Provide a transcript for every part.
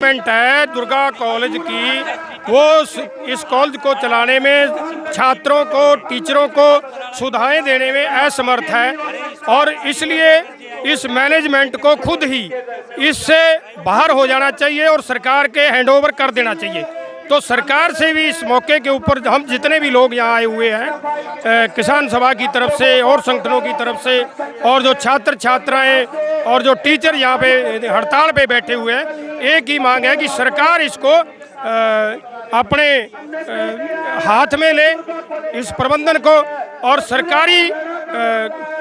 Management है Durga college की, वो इस कॉलेज को चलाने में, छात्रों को, टीचरों को सुविधाएं देने में असमर्थ है और इसलिए इस मैनेजमेंट को खुद ही इससे बाहर हो जाना चाहिए और सरकार के हैंडओवर कर देना चाहिए। तो सरकार से भी इस मौके के ऊपर हम जितने भी लोग यहाँ आए हुए हैं, किसान सभा की तरफ से और संगठनों की तरफ से, और जो छात्र छात्राएं और जो टीचर यहाँ पे हड़ताल पे बैठे हुए हैं, एक ही मांग है कि सरकार इसको अपने हाथ में ले, इस प्रबंधन को, और सरकारी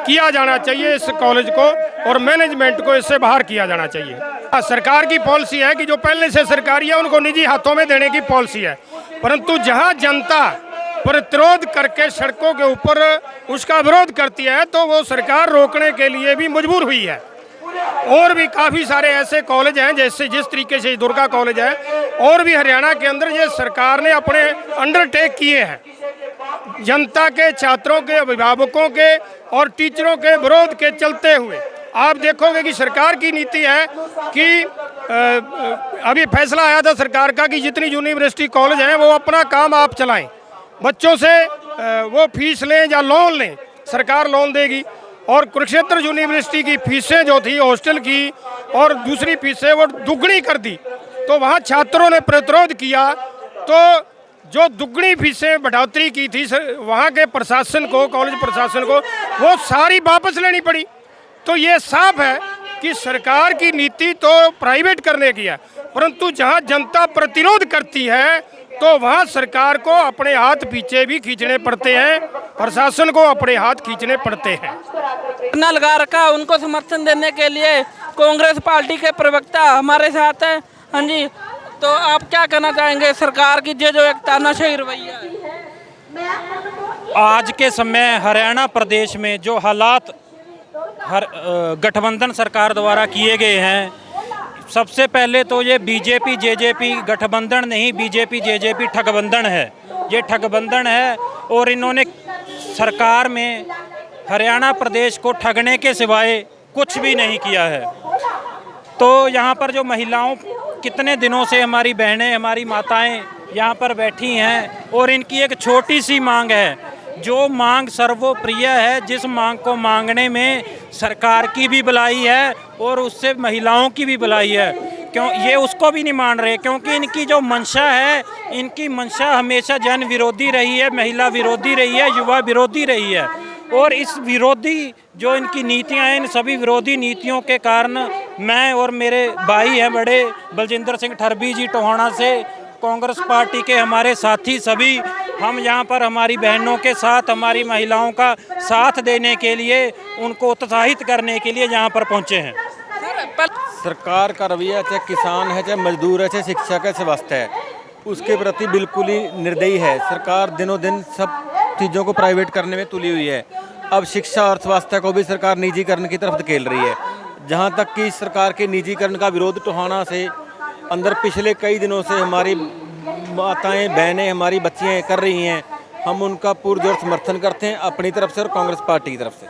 किया जाना चाहिए इस कॉलेज को, और मैनेजमेंट को इससे बाहर किया जाना चाहिए। सरकार की पॉलिसी है कि जो पहले से सरकारी है उनको निजी हाथों में देने की पॉलिसी है, परंतु जहां जनता प्रतिरोध करके सड़कों के ऊपर उसका विरोध करती है तो वो सरकार रोकने के लिए भी मजबूर हुई है। और भी काफ़ी सारे ऐसे कॉलेज हैं, जैसे जिस तरीके से दुर्गा कॉलेज है, और भी हरियाणा के अंदर ये सरकार ने अपने अंडरटेक किए हैं जनता के, छात्रों के, अभिभावकों के और टीचरों के विरोध के चलते हुए। आप देखोगे कि सरकार की नीति है कि अभी फैसला आया था सरकार का कि जितनी यूनिवर्सिटी कॉलेज हैं वो अपना काम आप चलाएं, बच्चों से वो फीस लें या लोन लें, सरकार लोन देगी। और कुरुक्षेत्र यूनिवर्सिटी की फीसें जो थी हॉस्टल की और दूसरी फीसें वो दुगनी कर दी, तो वहाँ छात्रों ने प्रतिरोध किया, तो जो दुगनी फीसें बढ़ोतरी की थी वहाँ के प्रशासन को, कॉलेज प्रशासन को, वो सारी वापस लेनी पड़ी। तो ये साफ है कि सरकार की नीति तो प्राइवेट करने की है, परंतु जहाँ जनता प्रतिरोध करती है तो वहाँ सरकार को अपने हाथ पीछे भी खींचने पड़ते हैं, प्रशासन को अपने हाथ खींचने पड़ते हैं। धरना लगा रखा, उनको समर्थन देने के लिए कांग्रेस पार्टी के प्रवक्ता हमारे साथ हैं। हाँ जी, तो आप क्या कहना चाहेंगे सरकार की जो एक तानाशाही रवैया है? आज के समय हरियाणा प्रदेश में जो हालात गठबंधन सरकार द्वारा किए गए हैं, सबसे पहले तो ये बीजेपी जेजेपी गठबंधन नहीं, बीजेपी जेजेपी ठगबंधन है। ये ठगबंधन है और इन्होंने सरकार में हरियाणा प्रदेश को ठगने के सिवाय कुछ भी नहीं किया है। तो यहाँ पर जो महिलाओं, कितने दिनों से हमारी बहनें, हमारी माताएं यहाँ पर बैठी हैं और इनकी एक छोटी सी मांग है, जो मांग सर्वप्रिय है, जिस मांग को मांगने में सरकार की भी भलाई है और उससे महिलाओं की भी भलाई है। क्यों ये उसको भी नहीं मान रहे, क्योंकि इनकी जो मंशा है, इनकी मंशा हमेशा जन विरोधी रही है, महिला विरोधी रही है, युवा विरोधी रही है। और इस विरोधी जो इनकी नीतियां हैं, इन सभी विरोधी नीतियों के कारण मैं और मेरे भाई हैं बड़े बलजिंदर सिंह ठरबी जी टोहाना से, कांग्रेस पार्टी के हमारे साथी सभी, हम यहाँ पर हमारी बहनों के साथ, हमारी महिलाओं का साथ देने के लिए, उनको उत्साहित करने के लिए यहाँ पर पहुँचे हैं। सरकार का रवैया, चाहे किसान है, चाहे मजदूर है, चाहे शिक्षक है, स्वास्थ्य है, उसके प्रति बिल्कुल ही निर्दयी है। सरकार दिनों दिन सब चीज़ों को प्राइवेट करने में तुली हुई है। अब शिक्षा और स्वास्थ्य को भी सरकार निजीकरण की तरफ धकेल रही है। जहाँ तक कि सरकार के निजीकरण का विरोध टोहाना से अंदर पिछले कई दिनों से हमारी माताएं, बहनें, हमारी बच्चियाँ कर रही हैं, हम उनका पुरजोर समर्थन करते हैं अपनी तरफ से और कांग्रेस पार्टी की तरफ से।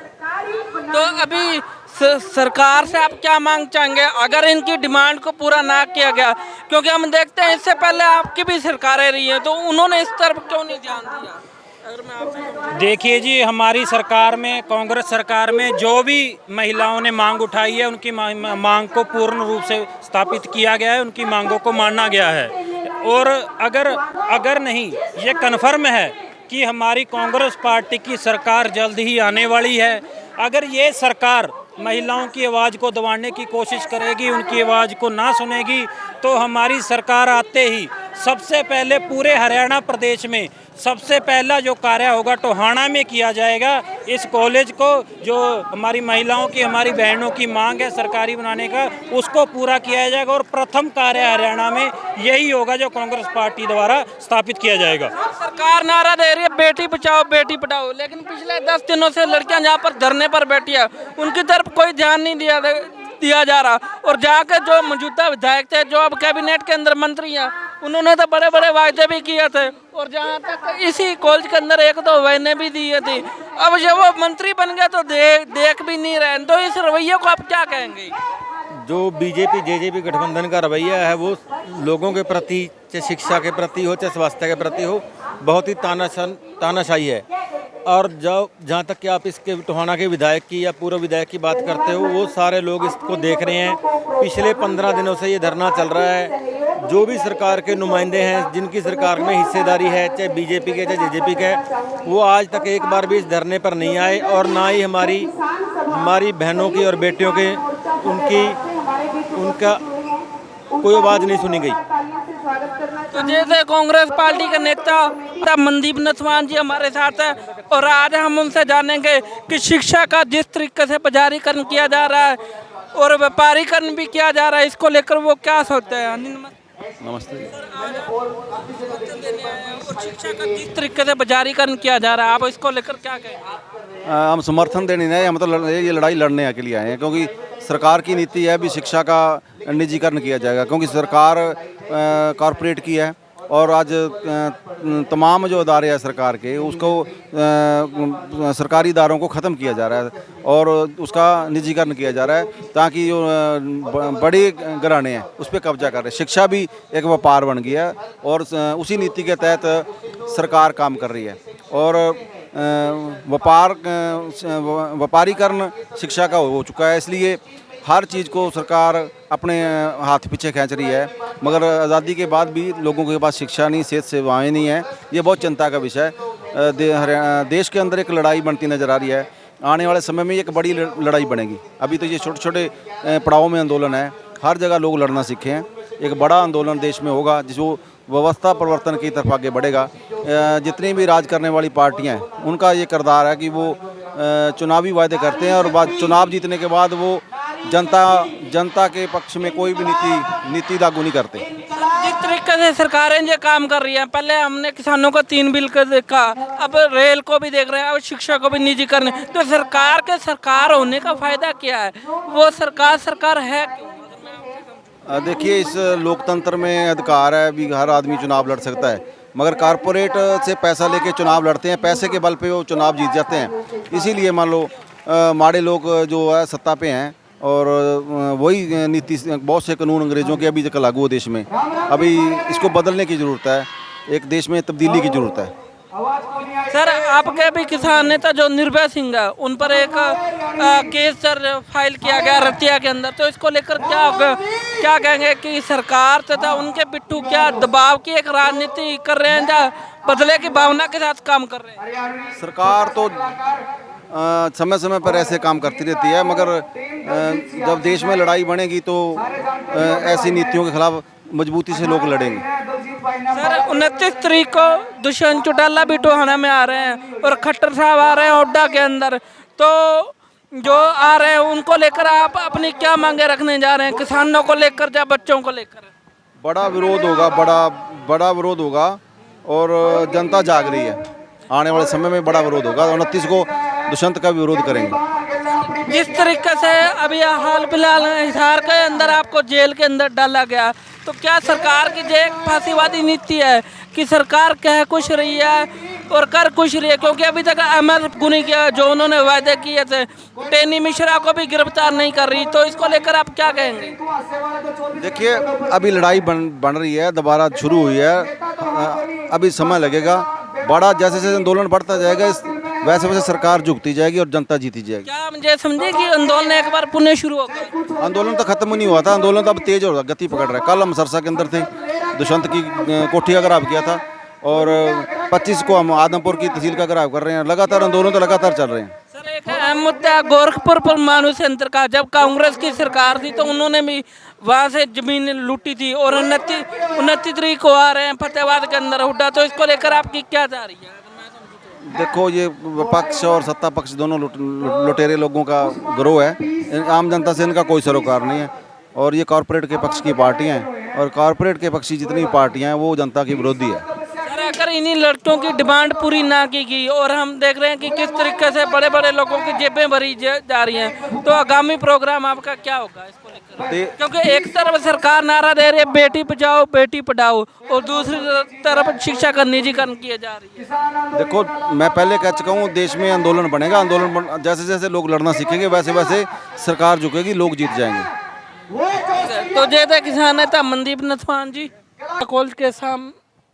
तो अभी सरकार से आप क्या मांग चाहेंगे अगर इनकी डिमांड को पूरा ना किया गया? क्योंकि हम देखते हैं इससे पहले आपकी भी सरकारें रही हैं, तो उन्होंने इस तरफ क्यों नहीं ध्यान दिया? अगर मैं आपसे देखिए जी, हमारी सरकार में, कांग्रेस सरकार में जो भी महिलाओं ने मांग उठाई है, उनकी मांग को पूर्ण रूप से स्थापित किया गया है, उनकी मांगों को माना गया है। और अगर नहीं, ये कन्फर्म है कि हमारी कांग्रेस पार्टी की सरकार जल्द ही आने वाली है। अगर ये सरकार महिलाओं की आवाज़ को दबाने की कोशिश करेगी, उनकी आवाज़ को ना सुनेगी, तो हमारी सरकार आते ही सबसे पहले पूरे हरियाणा प्रदेश में सबसे पहला जो कार्य होगा टोहाना में किया जाएगा। इस कॉलेज को, जो हमारी महिलाओं की, हमारी बहनों की मांग है सरकारी बनाने का, उसको पूरा किया जाएगा। और प्रथम कार्य हरियाणा में यही होगा जो कांग्रेस पार्टी द्वारा स्थापित किया जाएगा। सरकार नारा दे रही है बेटी बचाओ बेटी पढ़ाओ, लेकिन पिछले 10 दिनों से लड़कियां जहाँ पर धरने पर बैठी है, उनकी तरफ कोई ध्यान नहीं दिया जा रहा। और जाकर जो मौजूदा विधायक थे, जो अब कैबिनेट के अंदर मंत्री हैं, उन्होंने तो बड़े बड़े वायदे भी किए थे, और जहाँ तक इसी कॉलेज के अंदर 1-2 वायदे भी दिए थे। अब जब वो मंत्री बन गए तो देख भी नहीं रहे। तो इस रवैये को आप क्या कहेंगे? जो बीजेपी जेजेपी गठबंधन का रवैया है वो लोगों के प्रति, चाहे शिक्षा के प्रति हो चाहे स्वास्थ्य के प्रति हो, बहुत ही तानाशाही है। और जहाँ तक कि आप इसके टोहाना के विधायक की या पूर्व विधायक की बात करते हो, वो सारे लोग इसको देख रहे हैं। पिछले 15 दिनों से ये धरना चल रहा है। जो भी सरकार के नुमाइंदे हैं, जिनकी सरकार में हिस्सेदारी है, चाहे बीजेपी के चाहे जेजेपी के, वो आज तक एक बार भी इस धरने पर नहीं आए और ना ही हमारी बहनों की और बेटियों के उनका कोई आवाज़ नहीं सुनी गई। तो जैसे कांग्रेस पार्टी के नेता मनदीप नथवान जी हमारे साथ है और आज हम उनसे जानेंगे कि शिक्षा का जिस तरीके से बाजारीकरण किया जा रहा है और व्यापारीकरण भी किया जा रहा है, इसको लेकर वो क्या सोचते हैं। नमस्ते। और शिक्षा का जिस तरीके से बाजारीकरण किया जा रहा है, आप इसको लेकर क्या कहेंगे। हम समर्थन देने नहीं, हम तो ये लड़ाई लड़ने के लिए आए हैं, क्योंकि सरकार की नीति है भी शिक्षा का निजीकरण किया जाएगा, क्योंकि सरकार कॉरपोरेट की है और आज तमाम जो इदारे हैं सरकार के, उसको सरकारी इदारों को ख़त्म किया जा रहा है और उसका निजीकरण किया जा रहा है, ताकि जो बड़े घराने हैं उस पर कब्जा कर रहे हैं। शिक्षा भी एक व्यापार बन गया है और उसी नीति के तहत सरकार काम कर रही है और व्यापारीकरण शिक्षा का हो चुका है। इसलिए हर चीज़ को सरकार अपने हाथ पीछे खींच रही है, मगर आज़ादी के बाद भी लोगों के पास शिक्षा नहीं, सेहत सेवाएं नहीं है। ये बहुत चिंता का विषय है। देश के अंदर एक लड़ाई बनती नज़र आ रही है। आने वाले समय में एक बड़ी लड़ाई बनेगी। अभी तो ये छोटे छोटे पड़ाव में आंदोलन है, हर जगह लोग लड़ना सीखे हैं। एक बड़ा आंदोलन देश में होगा जिसको व्यवस्था परिवर्तन की तरफ आगे बढ़ेगा। जितनी भी राज करने वाली पार्टियां हैं, उनका ये किरदार है कि वो चुनावी वायदे करते हैं और बाद चुनाव जीतने के बाद वो जनता के पक्ष में कोई भी नीति लागू नहीं करते। जिस तरीके से सरकारें ये काम कर रही हैं, पहले हमने किसानों को 3 बिल कर देखा, अब रेल को भी देख रहे हैं, अब शिक्षा को भी निजी करने, तो सरकार के सरकार होने का फायदा क्या है। वो सरकार है क्यों। देखिए, इस लोकतंत्र में अधिकार है भी, हर आदमी चुनाव लड़ सकता है, मगर कारपोरेट से पैसा लेके चुनाव लड़ते हैं, पैसे के बल पे वो चुनाव जीत जाते हैं। इसीलिए मान लो माड़े लोग जो है सत्ता पे हैं और वही नीति, बहुत से कानून अंग्रेज़ों के अभी तक लागू है देश में। अभी इसको बदलने की ज़रूरत है, एक देश में तब्दीली की ज़रूरत है। सर, आपके भी किसान नेता जो निर्भय सिंह है, उन पर एक केस सर फाइल किया गया रतिया के अंदर, तो इसको लेकर क्या कहेंगे कि सरकार तथा उनके बिट्टू क्या दबाव की एक राजनीति कर रहे हैं या बदले की भावना के साथ काम कर रहे हैं। सरकार तो समय समय पर ऐसे काम करती रहती है, मगर जब देश में लड़ाई बढ़ेगी तो ऐसी नीतियों के खिलाफ मजबूती से लोग लड़ेंगे। सर, 29 तारीख को दुष्यंत चौटाला भी टोहाना में आ रहे हैं और खट्टर साहब आ रहे हैं ओड्डा के अंदर, तो जो आ रहे हैं उनको लेकर आप अपनी क्या मांगे रखने जा रहे हैं, किसानों को लेकर या बच्चों को लेकर। बड़ा विरोध होगा, बड़ा विरोध होगा और जनता जाग रही है। आने वाले समय में बड़ा विरोध होगा। 29 को दुष्यंत का भी विरोध करेंगे। जिस तरीके से अभी हाल फिलहाल हिसार के अंदर आपको जेल के अंदर डाला गया, तो क्या सरकार की जो एक फांसीवादी नीति है कि सरकार कह कुछ रही है और कर कुछ रही है, क्योंकि अभी तक अमर गुनी के जो उन्होंने वायदे किए थे, टेनी मिश्रा को भी गिरफ्तार नहीं कर रही, तो इसको लेकर आप क्या कहेंगे। देखिए, अभी लड़ाई बन रही है, दोबारा शुरू हुई है, अभी समय लगेगा। बड़ा जैसे जैसे आंदोलन बढ़ता जाएगा वैसे वैसे सरकार झुकती जाएगी और जनता जीती जाएगी। क्या मुझे समझे कि आंदोलन एक बार पुनः शुरू हो गया। आंदोलन तो खत्म नहीं हुआ था, आंदोलन तो अब तेज हो रहा, गति पकड़ रहा है। कल हम सरसा के अंदर थे, दुष्यंत की कोठी का घराव किया था और 25 को हम आदमपुर की तहसील का घराव कर रहे हैं। लगातार आंदोलन तो लगातार चल रहे हैं। सर, एक अहम मुद्दा गोरखपुर परमाणु संयंत्र का, जब कांग्रेस की सरकार थी तो उन्होंने भी वहाँ से जमीन लूटी थी और 29 तारीख को आ रहे हैं फतेहाबाद के अंदर हुड्डा, तो इसको लेकर आपकी क्या जा रही है। देखो, ये विपक्ष और सत्ता पक्ष दोनों लुटेरे लोगों का गिरोह है। आम जनता से इनका कोई सरोकार नहीं है और ये कॉरपोरेट के पक्ष की पार्टियां हैं और कॉरपोरेट के पक्षी जितनी पार्टियां हैं वो जनता की विरोधी है। सर, अगर इन्हीं लड़कियों की डिमांड पूरी ना की गई और हम देख रहे हैं कि किस तरीके से बड़े बड़े लोगों की जेबें भरी जा रही हैं, तो आगामी प्रोग्राम आपका क्या होगा इसको लेकर। क्योंकि एक तरफ सरकार नारा दे रही है बेटी बचाओ बेटी पढ़ाओ और दूसरी तरफ शिक्षा का निजीकरण किया जा रही है। देखो, मैं पहले कह चुका हूँ, देश में आंदोलन बनेगा। जैसे जैसे लोग लड़ना सीखेंगे वैसे वैसे सरकार झुकेगी, लोग जीत जाएंगे। तो जैसे किसान नेता मनदीप नथवान जी कॉलेज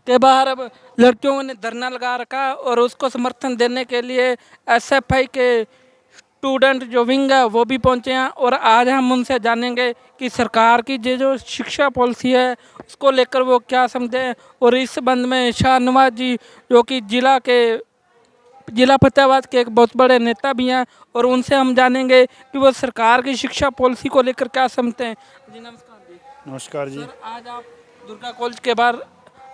के बाहर अब लड़कियों ने धरना लगा रखा और उसको समर्थन देने के लिए एसएफआई के स्टूडेंट जो विंग है वो भी पहुंचे हैं और आज हम उनसे जानेंगे कि सरकार की जो शिक्षा पॉलिसी है उसको लेकर वो क्या समझते हैं। और इस संबंध में शाहनवाज जी जो कि जिला फतेहाबाद के एक बहुत बड़े नेता भी हैं और उनसे हम जानेंगे कि वो सरकार की शिक्षा पॉलिसी को लेकर क्या समझते हैं। जी नमस्कार जी। नमस्कार जी। सर आज आप दुर्गा कॉलेज के बाहर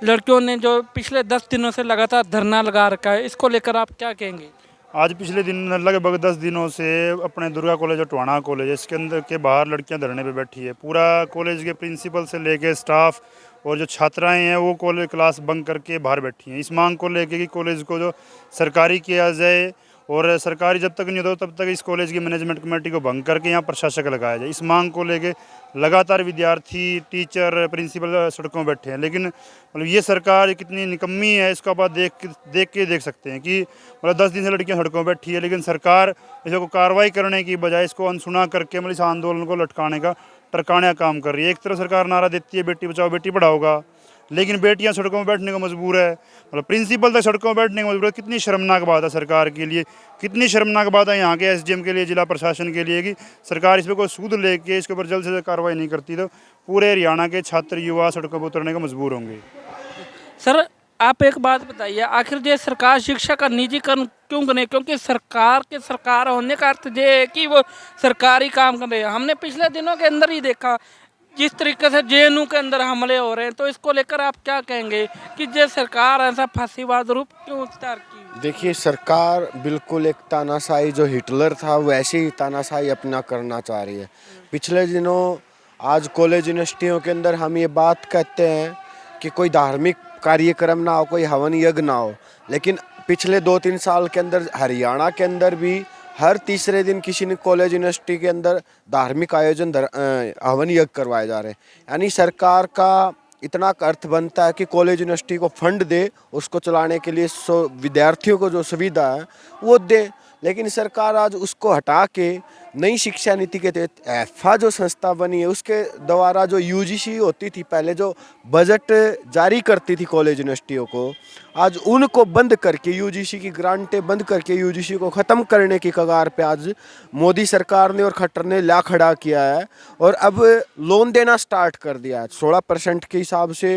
लड़कियों ने जो पिछले 10 दिनों से लगातार धरना लगा रखा है इसको लेकर आप क्या कहेंगे। आज पिछले दिन लगभग 10 दिनों से अपने दुर्गा कॉलेज और टोहाना कॉलेज इसके अंदर के बाहर लड़कियां धरने पे बैठी है। पूरा कॉलेज के प्रिंसिपल से लेके स्टाफ और जो छात्राएं हैं वो कॉलेज क्लास बंक करके बाहर बैठी हैं इस मांग को लेके कि कॉलेज को जो सरकारी किया जाए और सरकारी जब तक नहीं होता तब तक इस कॉलेज की मैनेजमेंट कमेटी को भंग करके यहाँ प्रशासक लगाया जाए। इस मांग को लेके लगातार विद्यार्थी टीचर प्रिंसिपल सड़कों में बैठे हैं। लेकिन मतलब ये सरकार कितनी निकम्मी है इसको आप देख सकते हैं कि मतलब 10 दिन से लड़कियां सड़कों में बैठी है लेकिन सरकार इसको कार्रवाई करने की बजाय इसको अनसुना करके मतलब इस आंदोलन को लटकाने का टरकाने का काम कर रही है। एक तरफ सरकार नारा देती है बेटी बचाओ बेटी पढ़ाओ का, लेकिन बेटियां सड़कों में बैठने को मजबूर है। मतलब प्रिंसिपल तक सड़कों में बैठने को मजबूर है। कितनी शर्मनाक बात है सरकार के लिए, कितनी शर्मनाक बात है यहाँ के एसडीएम के लिए, जिला प्रशासन के लिए कि सरकार इस पर कोई सूद लेके इसके ऊपर जल्द से जल्द कार्रवाई नहीं करती तो पूरे हरियाणा के छात्र युवा सड़कों पर उतरने को मजबूर होंगे। सर आप एक बात बताइए, आखिर ये सरकार शिक्षा का निजीकरण क्यों करे, क्योंकि सरकार होने का अर्थ ये है कि वो सरकारी काम कर रहे हैं। हमने पिछले दिनों के अंदर ही देखा जिस तरीके से जेएनयू के अंदर हमले हो रहे हैं, तो इसको लेकर आप क्या कहेंगे कि ये सरकार ऐसा फांसीवाद रूप क्यों इख्तियार की। देखिए सरकार बिल्कुल एक तानाशाही जो हिटलर था वैसे ही तानाशाही अपना करना चाह रही है। पिछले दिनों आज कॉलेज यूनिवर्सिटियों के अंदर हम ये बात कहते हैं कि कोई धार्मिक कार्यक्रम ना हो, कोई हवन यज्ञ ना हो, लेकिन पिछले 2-3 साल के अंदर हरियाणा के अंदर भी हर तीसरे दिन किसी ने कॉलेज यूनिवर्सिटी के अंदर धार्मिक आयोजन हवन यज्ञ करवाए जा रहे हैं। यानी सरकार का इतना अर्थ बनता है कि कॉलेज यूनिवर्सिटी को फंड दे, उसको चलाने के लिए विद्यार्थियों को जो सुविधा है वो दे, लेकिन सरकार आज उसको हटा के नई शिक्षा नीति के तहत एफा जो संस्था बनी है उसके द्वारा जो यूजीसी होती थी पहले, जो बजट जारी करती थी कॉलेज यूनिवर्सिटियों को, आज उनको बंद करके यूजीसी की ग्रांटें बंद करके यूजीसी को ख़त्म करने की कगार पे आज मोदी सरकार ने और खट्टर ने ला खड़ा किया है और अब लोन देना स्टार्ट कर दिया है। 16% के हिसाब से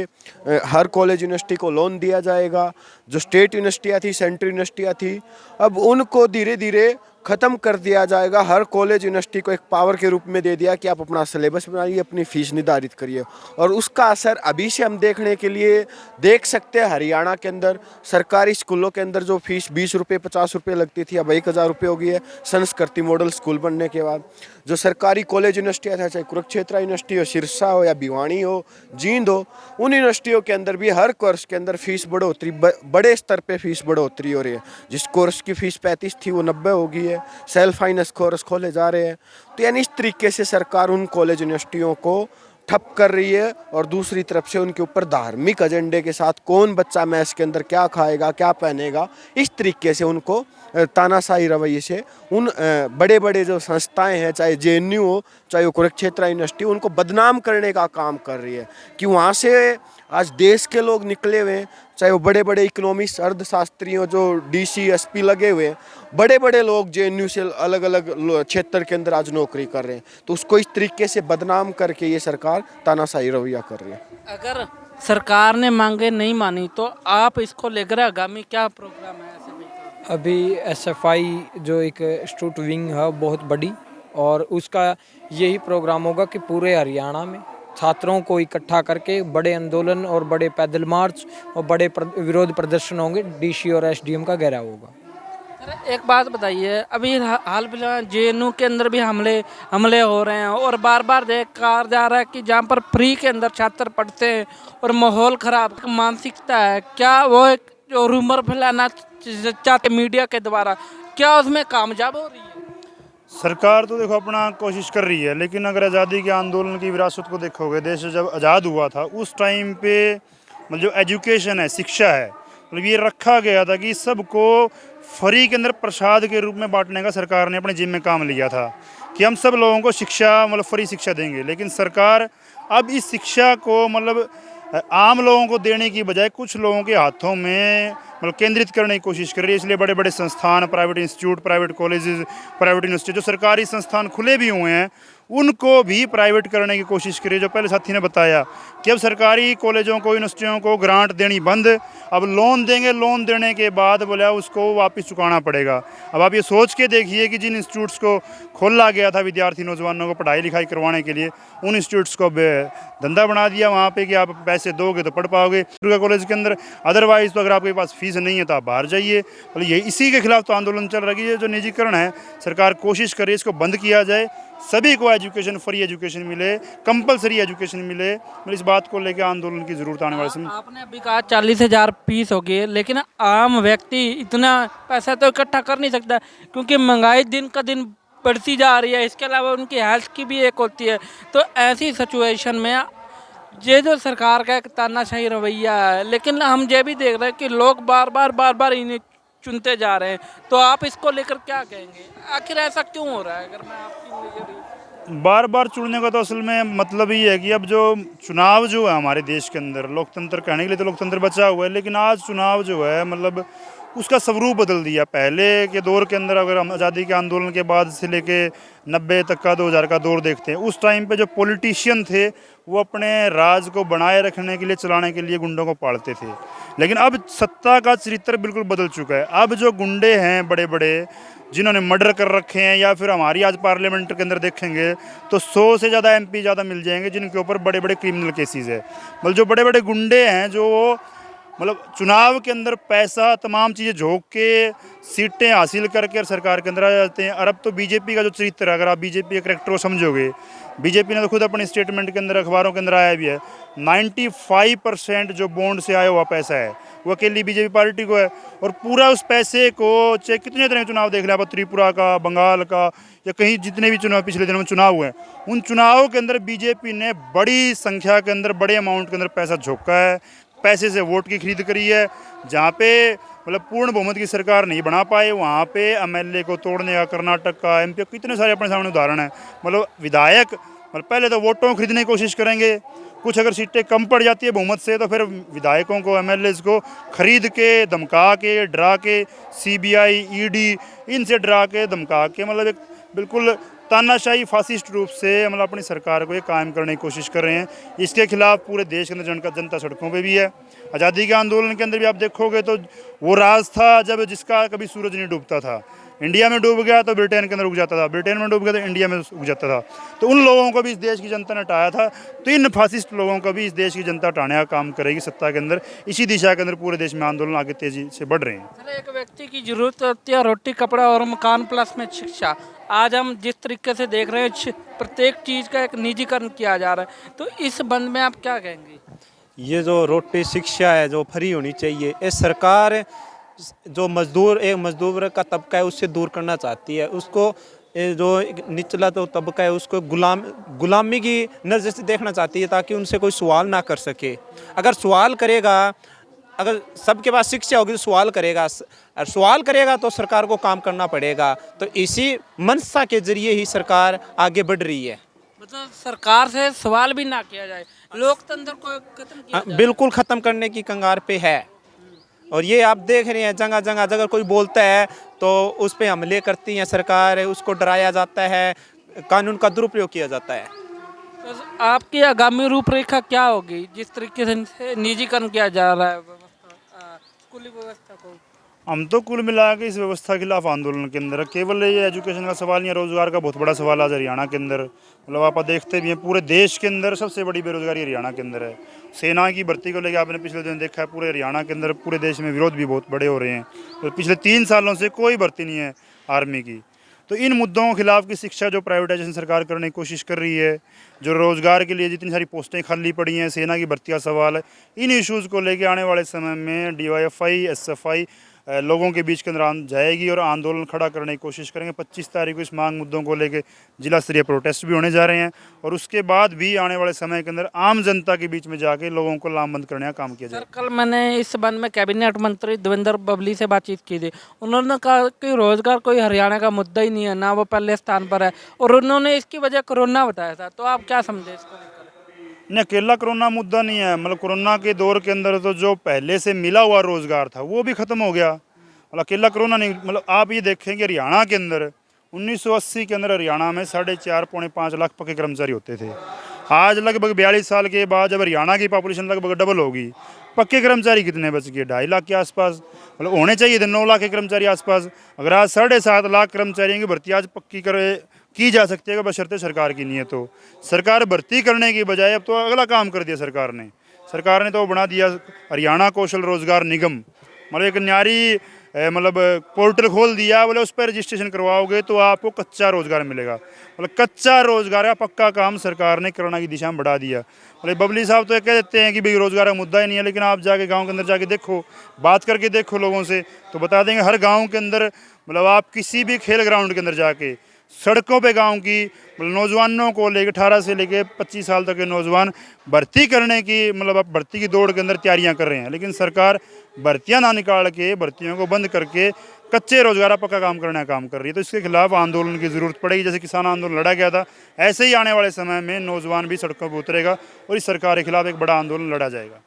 हर कॉलेज यूनिवर्सिटी को लोन दिया जाएगा। जो स्टेट यूनिवर्सिटियाँ थी, सेंट्रल यूनिवर्सिटियाँ थी, अब उनको धीरे धीरे ख़त्म कर दिया जाएगा। हर कॉलेज यूनिवर्सिटी को एक पावर के रूप में दे दिया कि आप अपना सिलेबस बनाइए, अपनी फ़ीस निर्धारित करिए, और उसका असर अभी से हम देखने के लिए देख सकते हैं। हरियाणा के अंदर सरकारी स्कूलों के अंदर जो फीस 20 रुपये 50 रुपये लगती थी अब 1000 रुपये हो गई है संस्कृति मॉडल स्कूल बनने के बाद। जो सरकारी कॉलेज यूनिवर्सिटियाँ था, चाहे कुरुक्षेत्र यूनिवर्सिटी हो, सिरसा हो या भिवानी हो, जींद हो, उन यूनिवर्सिटियों के अंदर भी हर कोर्स के अंदर फीस बढ़ोतरी, बड़े स्तर पे फीस बढ़ोतरी हो रही है। जिस कोर्स की फ़ीस 35 थी वो 90 हो गई है। सेल्फ फाइनेंस कोर्स खोले जा रहे हैं। तो यानी इस तरीके से सरकार उन कॉलेज यूनिवर्सिटियों को ठप कर रही है और दूसरी तरफ से उनके ऊपर धार्मिक एजेंडे के साथ कौन बच्चा मैस के अंदर क्या खाएगा क्या पहनेगा, इस तरीके से उनको तानाशाही रवैये से उन बड़े बड़े जो संस्थाएं हैं, चाहे जेएनयू हो चाहे वो कुरुक्षेत्र यूनिवर्सिटी, उनको बदनाम करने का काम कर रही है कि वहाँ से आज देश के लोग निकले हुए हैं, चाहे वो बड़े बड़े इकोनॉमिस्ट अर्थशास्त्री हो, जो डीसी एसपी लगे हुए हैं, बड़े बड़े लोग जेएनयू से अलग अलग क्षेत्र के अंदर आज नौकरी कर रहे हैं। तो उसको इस तरीके से बदनाम करके ये सरकार तानाशाही रवैया कर रही है। अगर सरकार ने मांगे नहीं मानी तो आप इसको लेकर आगामी क्या प्रोग्राम है? ऐसे में अभी एसएफआई जो एक स्टूडेंट विंग है बहुत बड़ी, और उसका यही प्रोग्राम होगा कि पूरे हरियाणा में छात्रों को इकट्ठा करके बड़े आंदोलन और बड़े पैदल मार्च और बड़े विरोध प्रदर्शन होंगे। डीसी और एसडीएम का घेराव होगा। सर एक बात बताइए, अभी हाल फिलहाल जेएनयू के अंदर भी हमले हो रहे हैं और बार बार कहा जा रहा है कि जहाँ पर फ्री के अंदर छात्र पढ़ते हैं और माहौल ख़राब मानसिकता है, क्या वो एक जो रूमर फैलाना चाहते मीडिया के द्वारा, क्या उसमें कामयाब हो रही है? सरकार तो देखो अपना कोशिश कर रही है, लेकिन अगर आज़ादी के आंदोलन की विरासत को देखोगे, देश जब आज़ाद हुआ था उस टाइम पे मतलब जो एजुकेशन है, शिक्षा है, मतलब ये रखा गया था कि सबको फ्री के अंदर प्रसाद के रूप में बांटने का सरकार ने अपने जिम्मे काम लिया था कि हम सब लोगों को शिक्षा मतलब फ्री शिक्षा देंगे, लेकिन सरकार अब इस शिक्षा को मतलब आम लोगों को देने की बजाय कुछ लोगों के हाथों में मतलब केंद्रित करने की कोशिश कर रही है। इसलिए बड़े बड़े संस्थान, private institute, private colleges, private university, जो सरकारी संस्थान खुले भी हुए हैं उनको भी प्राइवेट करने की कोशिश करी। जो पहले साथी ने बताया कि अब सरकारी कॉलेजों को, यूनिवर्सिटियों को ग्रांट देनी बंद, अब लोन देंगे, लोन देने के बाद बोला उसको वापस चुकाना पड़ेगा। अब आप ये सोच के देखिए कि जिन इंस्टीट्यूट्स को खोला गया था विद्यार्थी नौजवानों को पढ़ाई लिखाई करवाने के लिए, उन इंस्टीट्यूट्स को धंधा बना दिया वहाँ पे कि आप पैसे दोगे तो पढ़ पाओगे दुर्गा कॉलेज के अंदर, अदरवाइज़ तो अगर आपके पास फीस नहीं है तो आप बाहर जाइए। मतलब ये इसी के खिलाफ तो आंदोलन चल रही है। जो निजीकरण है, सरकार कोशिश कर रही है इसको बंद किया जाए, सभी को एजुकेशन, फ्री एजुकेशन मिले, कंपलसरी एजुकेशन मिले। मतलब इस बात को लेकर आंदोलन की जरूरत आने वाले समय। आपने अभी कहा 40,000 फीस होगी, लेकिन आम व्यक्ति इतना पैसा तो इकट्ठा कर नहीं सकता, क्योंकि महंगाई दिन का दिन बढ़ती जा रही है। इसके अलावा उनकी हेल्थ की भी एक होती है। तो ऐसी सिचुएशन में ये जो सरकार का एक तानाशाही रवैया है, लेकिन हम ये भी देख रहे हैं कि लोग बार बार इन्हें चुनते जा रहे हैं। तो आप इसको लेकर क्या कहेंगे, आखिर ऐसा क्यों हो रहा है? अगर मैं आपकी नज़रिए बार बार चुनने का तो असल में मतलब ही है कि अब जो चुनाव जो है हमारे देश के अंदर, लोकतंत्र कहने के लिए तो लोकतंत्र बचा हुआ है, लेकिन आज चुनाव जो है मतलब उसका स्वरूप बदल दिया। पहले के दौर के अंदर अगर हम आज़ादी के आंदोलन के बाद से लेके 90 तक का 2000 का दौर देखते हैं, उस टाइम पे जो पॉलिटिशियन थे वो अपने राज को बनाए रखने के लिए, चलाने के लिए गुंडों को पालते थे। लेकिन अब सत्ता का चरित्र बिल्कुल बदल चुका है। अब जो गुंडे हैं बड़े बड़े, जिन्होंने मर्डर कर रखे हैं, या फिर हमारी आज पार्लियामेंट के अंदर देखेंगे तो 100 से ज़्यादा MP ज़्यादा मिल जाएंगे जिनके ऊपर बड़े बड़े क्रिमिनल केसेस है। मतलब जो बड़े बड़े गुंडे हैं, जो मतलब चुनाव के अंदर पैसा, तमाम चीज़ें झोंक के सीटें हासिल करके और सरकार के अंदर आ जाते हैं। और अब तो बीजेपी का जो चरित्र है, अगर आप बीजेपी के करैक्टर को समझोगे, बीजेपी ने तो खुद अपने स्टेटमेंट के अंदर, अखबारों के अंदर आया भी है, 95% जो बॉन्ड से आया हुआ पैसा है वो अकेली बीजेपी पार्टी को है। और पूरा उस पैसे को, चाहे कितने तरह के चुनाव देख लें आप, त्रिपुरा का, बंगाल का, या कहीं जितने भी चुनाव पिछले दिनों में चुनाव हुए हैं, उन चुनावों के अंदर बीजेपी ने बड़ी संख्या के अंदर, बड़े अमाउंट के अंदर पैसा झोंका है, पैसे से वोट की खरीद करी है। जहाँ पे मतलब पूर्ण बहुमत की सरकार नहीं बना पाए, वहाँ पे MLA को तोड़ने का, कर्नाटक का, MP, कितने सारे अपने सामने उदाहरण हैं। मतलब विधायक मतलब पहले तो वोटों को खरीदने की कोशिश करेंगे, कुछ अगर सीटें कम पड़ जाती है बहुमत से तो फिर विधायकों को, MLAs को खरीद के, धमका के, डरा के, CBI, ED इनसे डरा के, धमका के, मतलब एक बिल्कुल तानाशाही फासिस्ट रूप से मतलब अपनी सरकार को ये कायम करने की कोशिश कर रहे हैं। इसके खिलाफ पूरे देश के अंदर जनता सड़कों पे भी है। आज़ादी के आंदोलन के अंदर भी आप देखोगे तो वो राज था जब जिसका कभी सूरज नहीं डूबता था। इंडिया में डूब गया तो ब्रिटेन के अंदर उग जाता था, ब्रिटेन में डूब गया तो इंडिया में उग जाता था। तो उन लोगों को भी इस देश की जनता ने हटाया था, तो इन फासिस्ट लोगों को भी इस देश की जनता हटाने का काम करेगी सत्ता के अंदर। इसी दिशा के अंदर पूरे देश में आंदोलन आगे तेजी से बढ़ रहे हैं। सर, एक व्यक्ति की जरूरत होती है रोटी, कपड़ा और मकान, प्लस में शिक्षा। आज हम जिस तरीके से देख रहे हैं प्रत्येक चीज़ का एक निजीकरण किया जा रहा है, तो इस बंद में आप क्या कहेंगे? ये जो रोटी शिक्षा है जो फ्री होनी चाहिए, ये सरकार जो मजदूर, एक मजदूर का तबका है उससे दूर करना चाहती है। उसको जो निचला तो तबका है उसको गुलामी की नज़र से देखना चाहती है, ताकि उनसे कोई सवाल ना कर सके। अगर सवाल करेगा, अगर सबके पास शिक्षा होगी तो सवाल करेगा, और सवाल करेगा तो सरकार को काम करना पड़ेगा। तो इसी मंशा के जरिए ही सरकार आगे बढ़ रही है। मतलब सरकार से सवाल भी ना किया जाए, लोकतंत्र को खत्म किया जाए। बिल्कुल ख़त्म करने की कगार पे है। और ये आप देख रहे हैं जगह जगह अगर कोई बोलता है तो उस पर हमले करती हैं सरकार, उसको डराया जाता है, कानून का दुरुपयोग किया जाता है। तो आपकी आगामी रूपरेखा क्या होगी जिस तरीके से निजीकरण किया जा रहा है स्कूली व्यवस्था को? हम तो कुल मिला के इस व्यवस्था के खिलाफ आंदोलन के अंदर, केवल ये एजुकेशन का सवाल नहीं, रोज़गार का बहुत बड़ा सवाल आज हरियाणा के अंदर। मतलब आप देखते भी हैं पूरे देश के अंदर सबसे बड़ी बेरोजगारी हरियाणा के अंदर है। सेना की भर्ती को लेकर आपने पिछले दिन देखा है, पूरे हरियाणा के अंदर, पूरे देश में विरोध भी बहुत बड़े हो रहे हैं। तो पिछले 3 सालों से कोई भर्ती नहीं है आर्मी की। तो इन मुद्दों के खिलाफ की शिक्षा जो प्राइवेटाइजेशन सरकार करने की कोशिश कर रही है, जो रोज़गार के लिए जितनी सारी पोस्टें खाली पड़ी हैं, सेना की भर्ती का सवाल है, इन इश्यूज़ को लेकर आने वाले समय में DYFI, SFI लोगों के बीच के अंदर जाएगी और आंदोलन खड़ा करने की कोशिश करेंगे। 25 तारीख को इस मांग मुद्दों को लेकर जिला स्तरीय प्रोटेस्ट भी होने जा रहे हैं और उसके बाद भी आने वाले समय के अंदर आम जनता के बीच में जाके लोगों को लामबंद करने का काम किया सर जाएगा। कल मैंने इस संबंध में कैबिनेट मंत्री देवेंद्र बबली से बातचीत की थी। उन्होंने कहा कि रोजगार कोई हरियाणा का मुद्दा ही नहीं है, ना वो पहले स्थान पर है और उन्होंने इसकी वजह कोरोना बताया था। तो आप क्या समझे इसको लेकर? नहीं, अकेला कोरोना मुद्दा नहीं है। मतलब कोरोना के दौर के अंदर तो जो पहले से मिला हुआ रोजगार था वो भी खत्म हो गया। मतलब अकेला कोरोना नहीं, मतलब आप ये देखें कि हरियाणा के अंदर 1980 के अंदर हरियाणा में 4.5 पौने 5 लाख पक्के कर्मचारी होते थे। आज लगभग 42 साल के बाद जब हरियाणा की पॉपुलेशन लगभग डबल होगी, पक्के कर्मचारी कितने बच गए? 2.5 लाख के आसपास। मतलब होने चाहिए थे 9 लाख के कर्मचारी आसपास। अगर आज 7.5 लाख कर्मचारियों की भर्ती आज पक्की की जा सकती है बशर्ते सरकार की नीयत हो। सरकार भर्ती करने की बजाय अब तो अगला काम कर दिया सरकार ने। सरकार ने तो बना दिया हरियाणा कौशल रोजगार निगम। मतलब एक न्यारी मतलब पोर्टल खोल दिया, बोले उस पर रजिस्ट्रेशन करवाओगे तो आपको कच्चा रोजगार मिलेगा। मतलब कच्चा रोजगार का पक्का काम सरकार ने करने की दिशा में बढ़ा दिया। मतलब बबली साहब तो ये कह देते हैं कि भाई रोजगार का मुद्दा ही नहीं है, लेकिन आप जाके गांव के अंदर जाके देखो, बात करके देखो लोगों से तो बता देंगे हर गांव के अंदर, मतलब आप किसी भी खेल ग्राउंड के अंदर जाके सड़कों पे गांव की नौजवानों को लेकर 18 से लेकर 25 साल तक के नौजवान भर्ती करने की, मतलब अब भर्ती की दौड़ के अंदर तैयारियां कर रहे हैं। लेकिन सरकार भर्तियां ना निकाल के भर्तियों को बंद करके कच्चे रोजगार पक्का काम करने का काम कर रही है। तो इसके खिलाफ आंदोलन की ज़रूरत पड़ेगी। जैसे किसान आंदोलन लड़ा गया था, ऐसे ही आने वाले समय में नौजवान भी सड़कों पर उतरेगा और इस सरकार के खिलाफ एक बड़ा आंदोलन लड़ा जाएगा।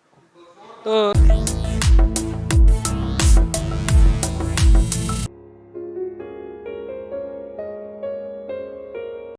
तो